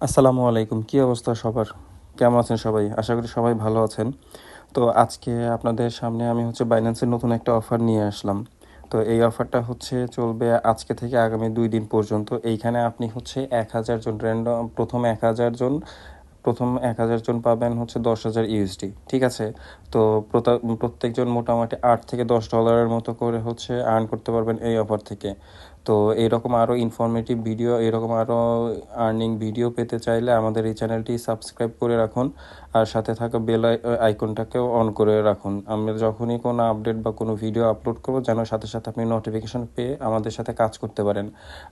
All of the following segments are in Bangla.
আসসালামু আলাইকুম। কী অবস্থা সবার? কেমন আছেন সবাই? আশা করি সবাই ভালো আছেন। তো আজকে আপনাদের সামনে আমি বাইন্যান্সের নতুন একটা অফার নিয়ে আসলাম। তো এই অফারটা চলবে আজকে থেকে আগামী ২ দিন পর্যন্ত। এইখানে আপনি ১,০০০ জন প্রথম ১,০০০ জন পাবেন $১০,০০০। ঠিক আছে? তো প্রত্যেকজন মোটামুটি $৮ থেকে $১০ মতো করে আর্ন করতে পারবেন এই অফার থেকে। তো এরকম আরও ইনফরমেটিভ ভিডিও, এরকম আরও আর্নিং ভিডিও পেতে চাইলে আমাদের এই চ্যানেলটি সাবস্ক্রাইব করে রাখুন, আর সাথে থাকা বেল আইকনটাকেও অন করে রাখুন। আমরা যখনই কোনো আপডেট বা কোনো ভিডিও আপলোড করবো যেন সাথে সাথে আপনি নোটিফিকেশন পেয়ে আমাদের সাথে কাজ করতে পারেন।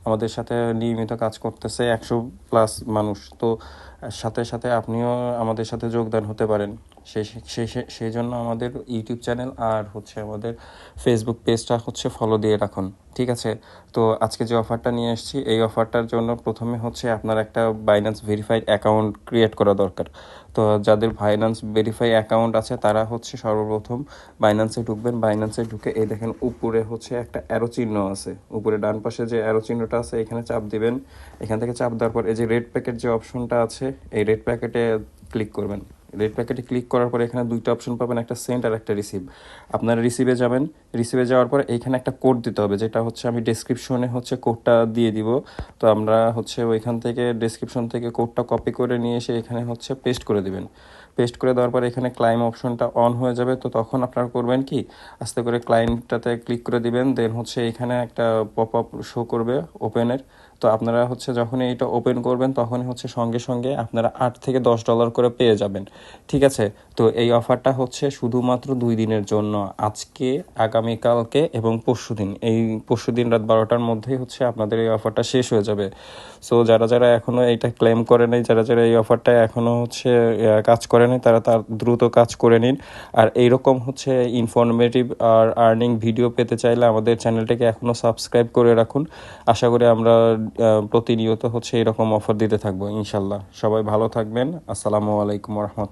আমাদের সাথে নিয়মিত কাজ করতেছে 100+ মানুষ। তো সাথে সাথে আপনিও আমাদের সাথে যোগদান হতে পারেন। সেই জন্য আমাদের ইউটিউব চ্যানেল আর আমাদের ফেসবুক পেজটা ফলো দিয়ে রাখুন। ঠিক আছে? তো আজকে যে অফারটা নিয়ে এসেছি, এই অফারটার জন্য প্রথমে আপনার একটা বাইন্যান্স ভেরিফাইড অ্যাকাউন্ট ক্রিয়েট করা দরকার। তো যাদের বাইন্যান্স ভেরিফাই অ্যাকাউন্ট আছে তারা সর্বপ্রথম বাইন্যান্সে ঢুকবেন। বাইন্যান্সে ঢুকে এই দেখেন উপরে একটা অ্যারো চিহ্ন আছে, উপরে ডান পাশে যে অ্যারো চিহ্নটা আছে এখানে চাপ দিবেন। এখান থেকে চাপ দেওয়ার পর এই যে রেড প্যাকেট যে অপশনটা আছে, এই রেড প্যাকেটে ক্লিক করবেন। রেড প্যাকেটে ক্লিক করার পর এখানে দুইটা অপশন পাবেন, একটা সেন্ড আর একটা রিসিভ। আপনারা রিসিভে যাবেন। রিসিভে যাওয়ার পর এইখানে একটা কোড দিতে হবে, যেটা আমি ডেসক্রিপশনে কোডটা দিয়ে দিব। তো আমরা ওইখান থেকে ডেসক্রিপশন থেকে কোডটা কপি করে নিয়ে এসে এখানে পেস্ট করে দিবেন। পেস্ট করে দেওয়ার পর এখানে ক্লাইম অপশনটা অন হয়ে যাবে। তো তখন আপনারা করবেন কি, আস্তে করে ক্লাইন্টটাতে ক্লিক করে দিবেন। দেন এখানে একটা পপ আপ শো করবে ওপেনের। তো আপনারা যখনই এটা ওপেন করবেন তখনই সঙ্গে সঙ্গে আপনারা $8 থেকে $10 করে পেয়ে যাবেন। ঠিক আছে? তো এই অফারটা শুধুমাত্র 2 দিনের জন্য, আজকে, আগামীকালকে এবং পরশুদিন। এই পরশুদিন রাত 12টার মধ্যেই আপনাদের এই অফারটা শেষ হয়ে যাবে। সো যারা যারা এখনও এটা ক্লেম করে নেই, যারা যারা এই অফারটা এখনও কাজ করে নেই, তারা তার দ্রুত কাজ করে নিন। আর এইরকম ইনফরমেটিভ আর আর্নিং ভিডিও পেতে চাইলে আমাদের চ্যানেলটাকে এখনও সাবস্ক্রাইব করে রাখুন। আশা করি আমরা প্রতিনিয়ত এরকম অফার দিতে থাকবো ইনশাল্লাহ। সবাই ভালো থাকবেন। আসসালামু আলাইকুম রহমতুল্লাহ।